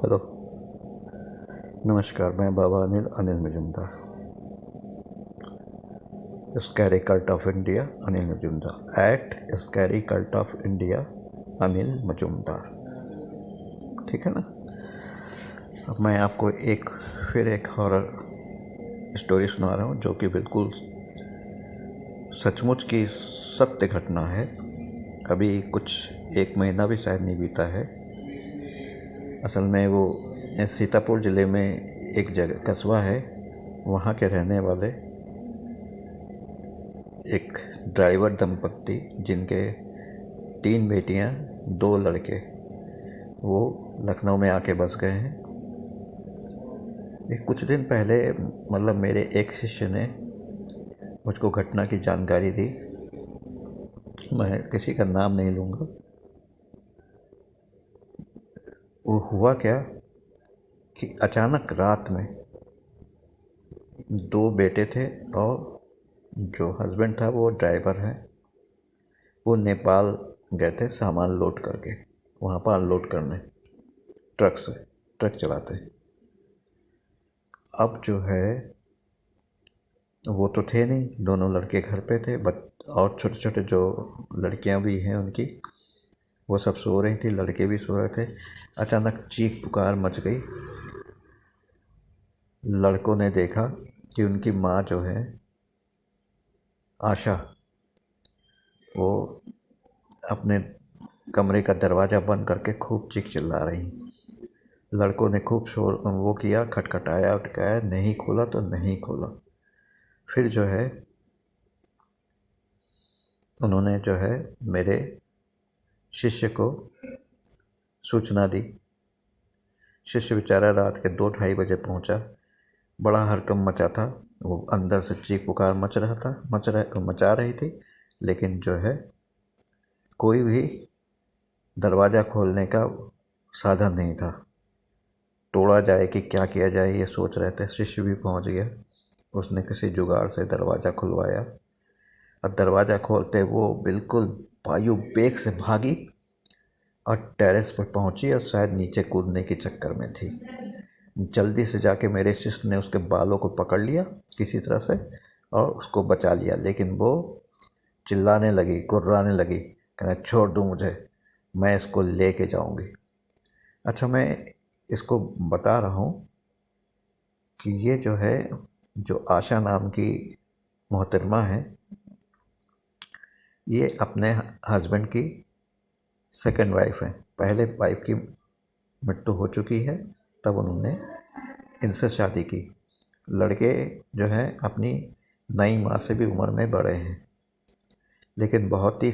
Hello, नमस्कार। मैं Baba Anil Majumdar, scary cult of India Anil Majumdar, at scary cult of India Anil Majumdar. ठीक है ना। अब मैं आपको फिर एक हॉरर स्टोरी सुना रहा हूँ, जो कि बिल्कुल सचमुच की सत्य घटना है। अभी एक महीना भी शायद नहीं बीता है। असल में वो सीतापुर ज़िले में एक जगह कस्बा है, वहाँ के रहने वाले एक ड्राइवर दंपत्ति, जिनके 3 बेटियां 2 लड़के, वो लखनऊ में आके बस गए हैं। कुछ दिन पहले मतलब मेरे एक शिष्य ने मुझको घटना की जानकारी दी। मैं किसी का नाम नहीं लूँगा। वो हुआ क्या कि अचानक रात में 2 बेटे थे, और जो हस्बैंड था वो ड्राइवर है। वो नेपाल गए थे सामान लोड करके, वहाँ पर अनलोड करने ट्रक चलाते। अब जो है वो तो थे नहीं, दोनों लड़के घर पे थे, बट और छोटे छोटे जो लड़कियां भी हैं उनकी, वो सब सो रही थी, लड़के भी सो रहे थे। अचानक चीख पुकार मच गई। लड़कों ने देखा कि उनकी माँ जो है आशा, वो अपने कमरे का दरवाज़ा बंद करके खूब चीख चिल्ला रही। लड़कों ने खूब शोर वो किया, खटखटाया उटकाया, नहीं खोला तो नहीं खोला। फिर जो है उन्होंने जो है मेरे शिष्य को सूचना दी। शिष्य बेचारा रात के 2-2:30 बजे पहुंचा। बड़ा हड़कंप मचा था। वो अंदर से चीख पुकार मचा रही थी, लेकिन जो है कोई भी दरवाज़ा खोलने का साधन नहीं था। तोड़ा जाए कि क्या किया जाए, ये सोच रहे थे। शिष्य भी पहुंच गया। उसने किसी जुगाड़ से दरवाज़ा खुलवाया, और दरवाज़ा खोलते वो बिल्कुल वायु वेग से भागी और टेरेस पर पहुंची, और शायद नीचे कूदने के चक्कर में थी। जल्दी से जाके मेरे शिष्य ने उसके बालों को पकड़ लिया किसी तरह से और उसको बचा लिया, लेकिन वो चिल्लाने लगी, गुर्राने लगी, कहना छोड़ दूँ मुझे, मैं इसको लेके जाऊंगी। अच्छा, मैं इसको बता रहा हूँ कि ये जो है, जो आशा नाम की मोहतरमा है, ये अपने हस्बैंड की सेकंड वाइफ है। पहले वाइफ की मृत्यु हो चुकी है, तब उन्होंने इनसे शादी की। लड़के जो हैं अपनी नई माँ से भी उम्र में बड़े हैं, लेकिन बहुत ही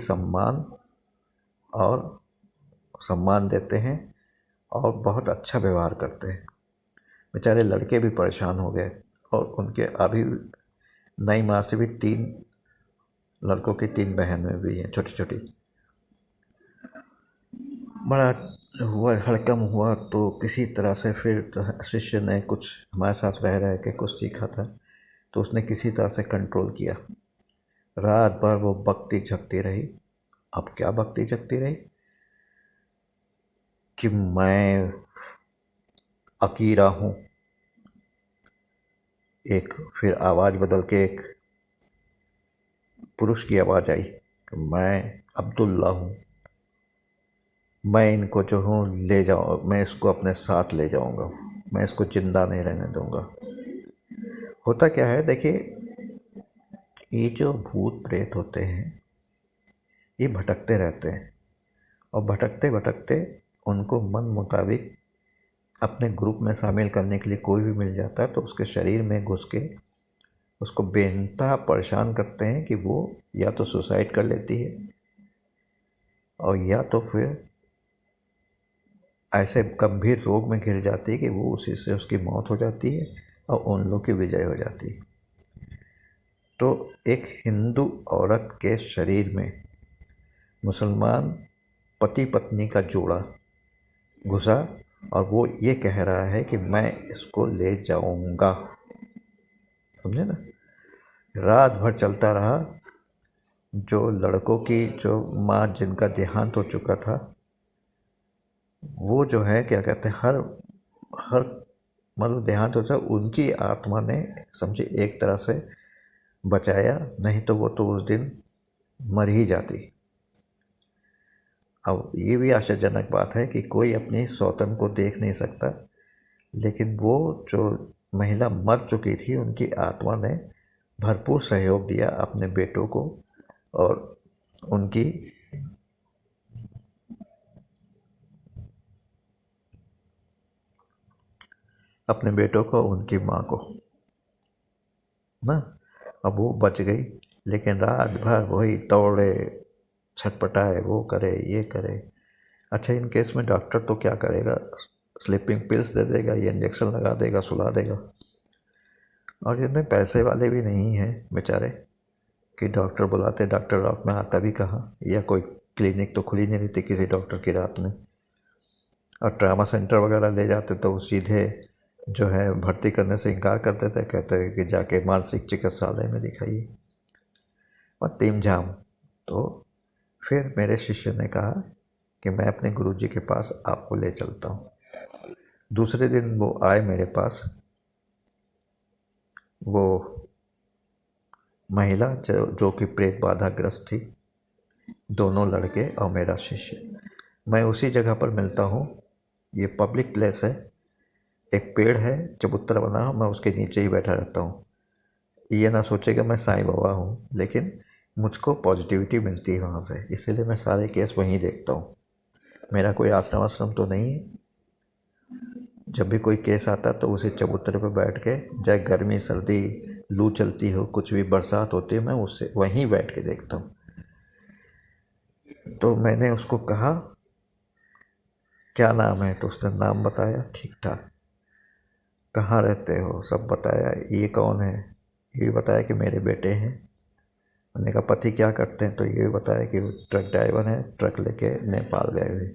सम्मान देते हैं और बहुत अच्छा व्यवहार करते हैं। बेचारे लड़के भी परेशान हो गए, और उनके अभी नई माँ से भी 3 लड़कों की 3 बहनें भी हैं, छोटी छोटी। बड़ा हड़कंप हुआ, तो किसी तरह से फिर तो शिष्य ने कुछ हमारे साथ रह के कुछ सीखा था, तो उसने किसी तरह से कंट्रोल किया। रात भर वो बकती झकती रही। अब क्या बकती झकती रही कि मैं अकीरा हूँ। फिर आवाज़ बदल के एक पुरुष की आवाज़ आई कि मैं अब्दुल्ला हूँ, मैं इनको जो हूँ ले जाऊँ, मैं इसको अपने साथ ले जाऊँगा, मैं इसको जिंदा नहीं रहने दूँगा। होता क्या है, देखिए, ये जो भूत प्रेत होते हैं, ये भटकते रहते हैं, और भटकते भटकते उनको मन मुताबिक अपने ग्रुप में शामिल करने के लिए कोई भी मिल जाता है, तो उसके शरीर में घुस के उसको बेइंतहा परेशान करते हैं कि वो या तो सुसाइड कर लेती है, और या तो फिर ऐसे गंभीर रोग में घिर जाती है कि वो उसी से उसकी मौत हो जाती है और उन लोग की विजय हो जाती है। तो एक हिंदू औरत के शरीर में मुसलमान पति पत्नी का जोड़ा घुसा, और वो ये कह रहा है कि मैं इसको ले जाऊंगा। समझे ना। रात भर चलता रहा। जो लड़कों की जो माँ, जिनका देहांत हो चुका था, वो जो है क्या कहते हैं, हर हर मतलब देहांत हो जाए, उनकी आत्मा ने समझे एक तरह से बचाया, नहीं तो वो तो उस दिन मर ही जाती। अब ये भी आश्चर्यजनक बात है कि कोई अपनी सौतन को देख नहीं सकता, लेकिन वो जो महिला मर चुकी थी उनकी आत्मा ने भरपूर सहयोग दिया अपने बेटों को, और उनकी अपने बेटों को, उनकी माँ को ना। अब वो बच गई, लेकिन रात भर वही दौड़े, छटपटाए, वो करे ये करे। अच्छा, इन केस में डॉक्टर तो क्या करेगा, स्लीपिंग पिल्स दे देगा या इंजेक्शन लगा देगा, सुला देगा। और इतने पैसे वाले भी नहीं हैं बेचारे कि डॉक्टर बुलाते। डॉक्टर रात में आता भी कहाँ, या कोई क्लिनिक तो खुली नहीं रहती किसी डॉक्टर की रात में। और ट्रामा सेंटर वगैरह ले जाते तो वो सीधे जो है भर्ती करने से इनकार कर देते, कहते हैं कि जाके मानसिक चिकित्सालय में दिखाइए, और तीम झाम। तो फिर मेरे शिष्य ने कहा कि मैं अपने गुरुजी के पास आपको ले चलता हूँ। दूसरे दिन वो आए मेरे पास, वो महिला जो कि प्रेत बाधाग्रस्त थी, दोनों लड़के और मेरा शिष्य। मैं उसी जगह पर मिलता हूँ, ये पब्लिक प्लेस है, एक पेड़ है चबूतरा बना हो, मैं उसके नीचे ही बैठा रहता हूँ। ये ना सोचेगा मैं साईं बाबा हूँ, लेकिन मुझको पॉजिटिविटी मिलती है वहाँ से, इसीलिए मैं सारे केस वहीं देखता हूँ। मेरा कोई आश्रम आश्रम तो नहीं है। जब भी कोई केस आता तो उसी चबूतरे पर बैठ के, चाहे गर्मी सर्दी लू चलती हो, कुछ भी बरसात होती है, मैं उससे वहीं बैठ के देखता हूँ। तो मैंने उसको कहा क्या नाम है, तो उसने नाम बताया ठीक ठाक। कहाँ रहते हो सब बताया। ये कौन है, ये भी बताया कि मेरे बेटे हैं। मैंने कहा पति क्या करते हैं, तो ये भी बताया कि वो ट्रक ड्राइवर है, ट्रक लेके नेपाल गए हुए।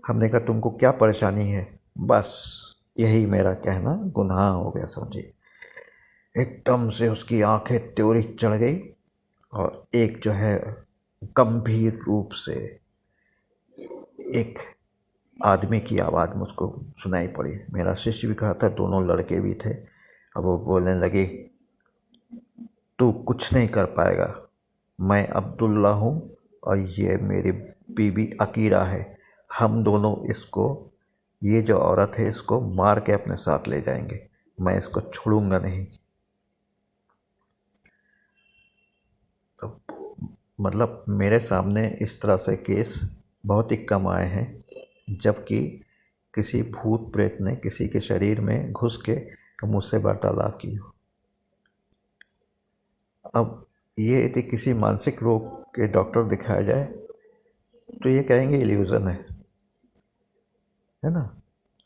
हमने कहा तुमको क्या परेशानी है, बस यही मेरा कहना गुनाह हो गया समझिए। एकदम से उसकी आंखें त्योरी चढ़ गई, और एक जो है गंभीर रूप से एक आदमी की आवाज़ मुझको सुनाई पड़ी। मेरा शिष्य भी कहा था, दोनों लड़के भी थे। अब वो बोलने लगे तू कुछ नहीं कर पाएगा, मैं अब्दुल्ला हूँ और ये मेरी बीबी अकीरा है। हम दोनों इसको, ये जो औरत है इसको मार के अपने साथ ले जाएंगे, मैं इसको छोड़ूंगा नहीं। तो मतलब मेरे सामने इस तरह से केस बहुत ही कम आए हैं, जबकि किसी भूत प्रेत ने किसी के शरीर में घुस के मुझसे वार्तालाप की हो। अब ये यदि किसी मानसिक रोग के डॉक्टर दिखाया जाए तो ये कहेंगे इल्यूज़न है ना,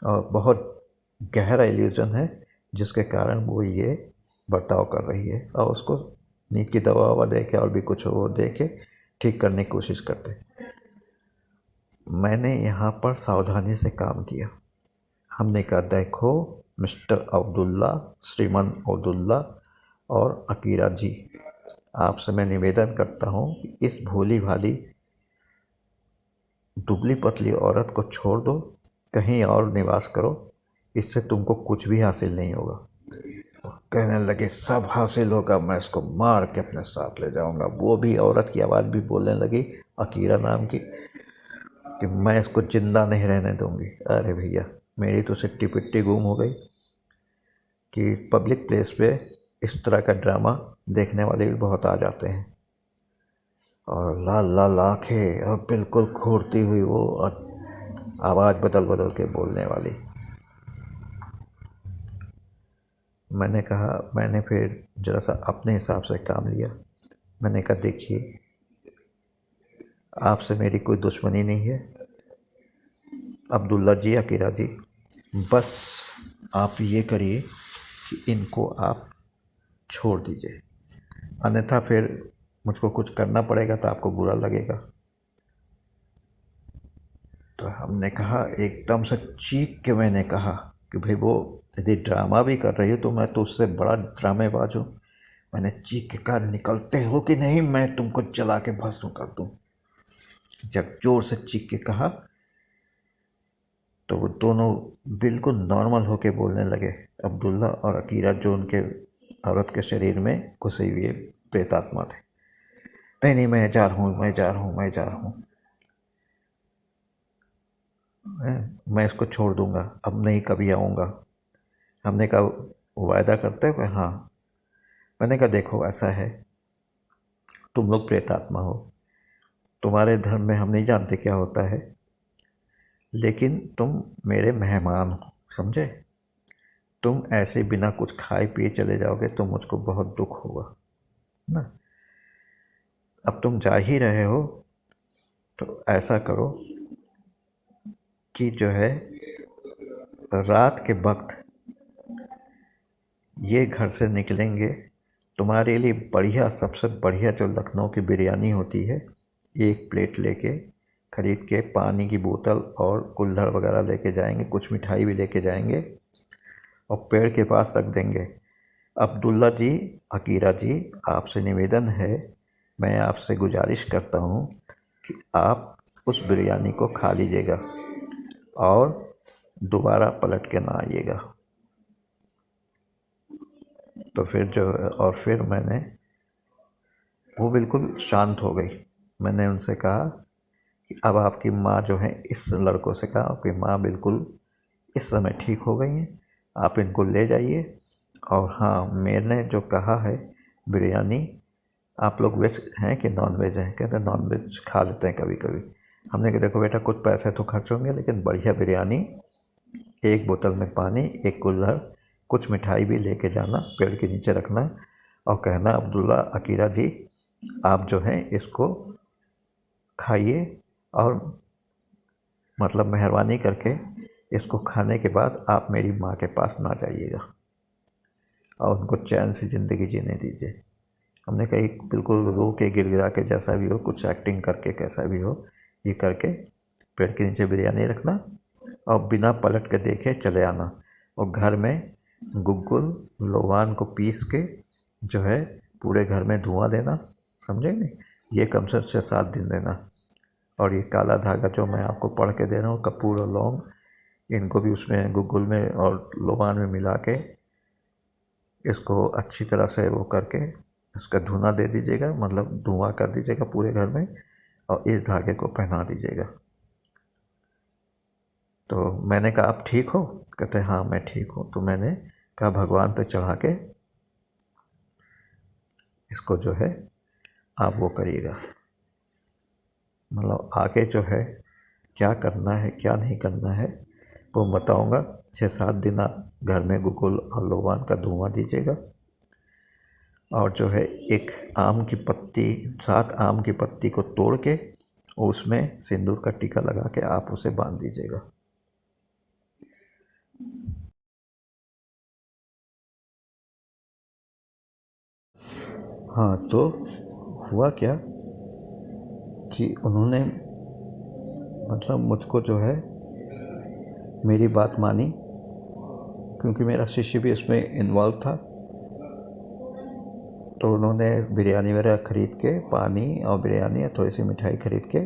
और बहुत गहरा इल्यूज़न है, जिसके कारण वो ये बर्ताव कर रही है, और उसको नींद की दवा ववा दे के और भी कुछ वो दे के ठीक करने की कोशिश करते। मैंने यहाँ पर सावधानी से काम किया। हमने कहा देखो मिस्टर अब्दुल्ला, श्रीमान अब्दुल्ला और अकीरा जी, आपसे मैं निवेदन करता हूँ कि इस भोली भाली दुबली पतली औरत को छोड़ दो, कहीं और निवास करो, इससे तुमको कुछ भी हासिल नहीं होगा। कहने लगे सब हासिल होगा, मैं इसको मार के अपने साथ ले जाऊंगा। वो भी औरत की आवाज़ भी बोलने लगी, अकीरा नाम की, कि मैं इसको जिंदा नहीं रहने दूंगी। अरे भैया, मेरी तो सिट्टी पिट्टी गुम हो गई कि पब्लिक प्लेस पे इस तरह का ड्रामा देखने वाले भी बहुत आ जाते हैं, और लाल लाल आँखें और बिल्कुल घूरती हुई वो, और आवाज़ बदल बदल के बोलने वाली। मैंने फिर ज़रा सा अपने हिसाब से काम लिया। मैंने कहा देखिए, आपसे मेरी कोई दुश्मनी नहीं है अब्दुल्ला जी, अकीरा जी, बस आप ये करिए कि इनको आप छोड़ दीजिए, अन्यथा फिर मुझको कुछ करना पड़ेगा तो आपको बुरा लगेगा। तो हमने कहा, एकदम से चीख के मैंने कहा कि भाई वो यदि ड्रामा भी कर रही हो तो मैं तो उससे बड़ा ड्रामेबाज हूँ। मैंने चीख के कहा निकलते हो कि नहीं, मैं तुमको जला के भस्म कर दूँ। जब जोर से चीख के कहा तो वो दोनों बिल्कुल नॉर्मल होके बोलने लगे, अब्दुल्ला और अकीरा, जो उनके औरत के शरीर में घुसे हुए प्रेतात्मा थे। नहीं नहीं, मैं जा रहा हूँ, मैं जा रहा हूँ, मैं जा रहा हूँ, मैं इसको छोड़ दूंगा, अब नहीं कभी आऊँगा। हमने कहा वायदा करते हुए, हाँ। मैंने कहा देखो ऐसा है, तुम लोग प्रेतात्मा हो, तुम्हारे धर्म में हम नहीं जानते क्या होता है, लेकिन तुम मेरे मेहमान हो, समझे। तुम ऐसे बिना कुछ खाए पिए चले जाओगे तो मुझको बहुत दुख होगा ना। अब तुम जा ही रहे हो तो ऐसा करो कि जो है रात के वक्त ये घर से निकलेंगे, तुम्हारे लिए बढ़िया, सबसे बढ़िया जो लखनऊ की बिरयानी होती है, एक प्लेट लेके खरीद के, पानी की बोतल और कुल्हड़ वगैरह लेके जाएंगे, कुछ मिठाई भी लेके जाएंगे और पेड़ के पास रख देंगे। अब्दुल्ला जी, अकीरा जी, आपसे निवेदन है, मैं आपसे गुजारिश करता हूँ कि आप उस बिरयानी को खा लीजिएगा और दोबारा पलट के ना आइएगा। तो फिर जो, और फिर मैंने, वो बिल्कुल शांत हो गई। मैंने उनसे कहा कि अब आपकी माँ जो है, इस लड़कों से कहा आपकी माँ बिल्कुल इस समय ठीक हो गई हैं, आप इनको ले जाइए। और हाँ, मैंने जो कहा है बिरयानी, आप लोग वेज हैं कि नॉन वेज हैं? कहते हैं नॉन वेज खा लेते हैं कभी कभी। हमने कहा देखो बेटा, कुछ पैसे तो खर्च होंगे, लेकिन बढ़िया बिरयानी, एक बोतल में पानी, एक कुल्हड़, कुछ मिठाई भी लेके जाना, पेड़ के नीचे रखना और कहना अब्दुल्ला, अकीरा जी, आप जो है इसको खाइए और मतलब मेहरबानी करके इसको खाने के बाद आप मेरी माँ के पास ना जाइएगा और उनको चैन से ज़िंदगी जीने दीजिए। हमने कहा एक बिल्कुल रो के गिड़गिड़ा के, जैसा भी हो, कुछ एक्टिंग करके, कैसा भी हो, ये करके पेड़ के नीचे बिरयानी रखना और बिना पलट के देखे चले आना। और घर में गुग्गुल लोवान को पीस के जो है पूरे घर में धुआं देना, समझे नहीं। ये कम से 6-7 दिन देना। और ये काला धागा जो मैं आपको पढ़ के दे रहा हूँ, कपूर और लौंग, इनको भी उसमें गुग्गुल में और लोबान में मिला के इसको अच्छी तरह से वो करके इसका धुआं दे दीजिएगा, मतलब धुआं कर दीजिएगा पूरे घर में और इस धागे को पहना दीजिएगा। तो मैंने कहा आप ठीक हो? कहते हाँ मैं ठीक हूँ। तो मैंने कहा भगवान पे चढ़ा के इसको जो है आप वो करिएगा, मतलब आगे जो है क्या करना है क्या नहीं करना है वो बताऊंगा। 6-7 दिन आप घर में गुगुल और लोबान का धुआं दीजिएगा और जो है एक आम की पत्ती, 7 आम की पत्ती को तोड़ के उसमें सिंदूर का टीका लगा के आप उसे बांध दीजिएगा। हाँ, तो हुआ क्या कि उन्होंने मतलब मुझको जो है मेरी बात मानी, क्योंकि मेरा शिष्य भी इसमें इन्वॉल्व था। तो उन्होंने बिरयानी वगैरह ख़रीद के, पानी और बिरयानी और थोड़ी सी मिठाई ख़रीद के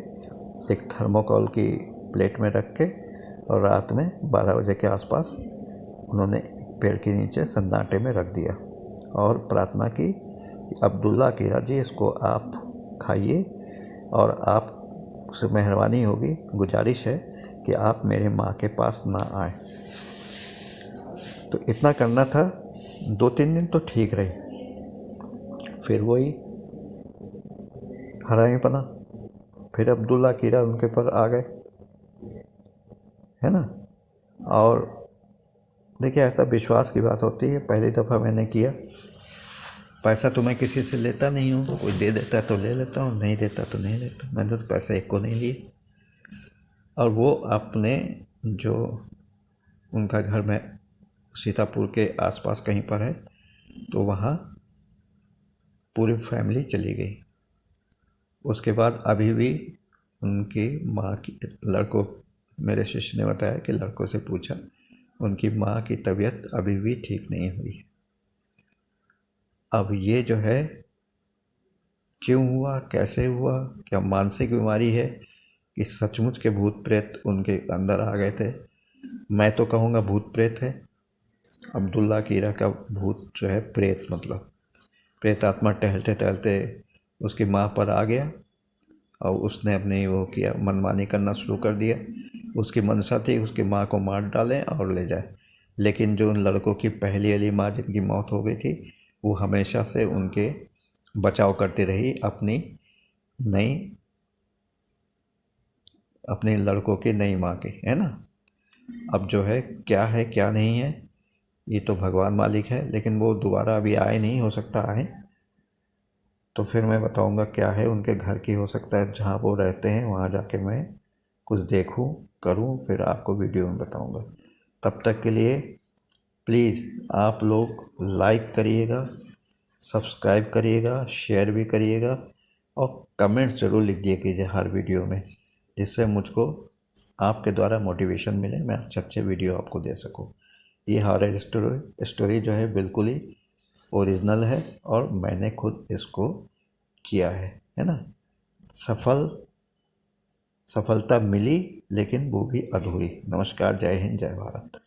एक थर्मोकोल की प्लेट में रख के और रात में 12 बजे के आसपास उन्होंने एक पेड़ के नीचे सन्नाटे में रख दिया और प्रार्थना की कि अब्दुल्ला अकीरा जी, इसको आप खाइए और आप से मेहरबानी होगी, गुजारिश है कि आप मेरे माँ के पास ना आए। तो इतना करना था। 2-3 दिन तो ठीक रही, फिर वही हरामीपना, फिर अब्दुल्ला कीरा उनके पर आ गए, है ना। और देखिए ऐसा विश्वास की बात होती है, पहली दफ़ा मैंने किया। पैसा तो मैं किसी से लेता नहीं हूँ, कोई दे देता है तो ले लेता हूँ, नहीं देता तो नहीं लेता। मैंने तो पैसा एक को नहीं लिए। और वो अपने जो उनका घर में सीतापुर के आसपास कहीं पर है, तो वहाँ पूरी फैमिली चली गई। उसके बाद अभी भी उनकी माँ की, लड़कों, मेरे शिष्य ने बताया कि लड़कों से पूछा, उनकी माँ की तबीयत अभी भी ठीक नहीं हुई। अब ये जो है क्यों हुआ, कैसे हुआ, क्या मानसिक बीमारी है कि सचमुच के भूत प्रेत उनके अंदर आ गए थे, मैं तो कहूँगा भूत प्रेत है। अब्दुल्ला कीरा का भूत जो है प्रेत, मतलब प्रेत आत्मा टहलते टहलते उसकी माँ पर आ गया और उसने अपने वो किया, मनमानी करना शुरू कर दिया। उसकी मंशा थी उसकी माँ को मार डालें और ले जाए, लेकिन जो उन लड़कों की पहली वाली माँ जिनकी मौत हो गई थी, वो हमेशा से उनके बचाव करती रही नई अपने लड़कों की नई माँ की, है ना। अब जो है क्या नहीं है ये तो भगवान मालिक है, लेकिन वो दोबारा अभी आए नहीं, हो सकता आए तो फिर मैं बताऊंगा क्या है उनके घर की। हो सकता है जहाँ वो रहते हैं वहाँ जाके मैं कुछ देखूं करूं, फिर आपको वीडियो में बताऊंगा। तब तक के लिए प्लीज़ आप लोग लाइक करिएगा, सब्सक्राइब करिएगा, शेयर भी करिएगा और कमेंट्स ज़रूर लिख दिया कीजिए हर वीडियो में, जिससे मुझको आपके द्वारा मोटिवेशन मिले, मैं अच्छे अच्छे वीडियो आपको दे सकूं। ये हॉरर स्टोरी जो है बिल्कुल ही ओरिजिनल है और मैंने खुद इसको किया है ना। सफलता मिली लेकिन वो भी अधूरी। नमस्कार, जय हिंद, जय भारत।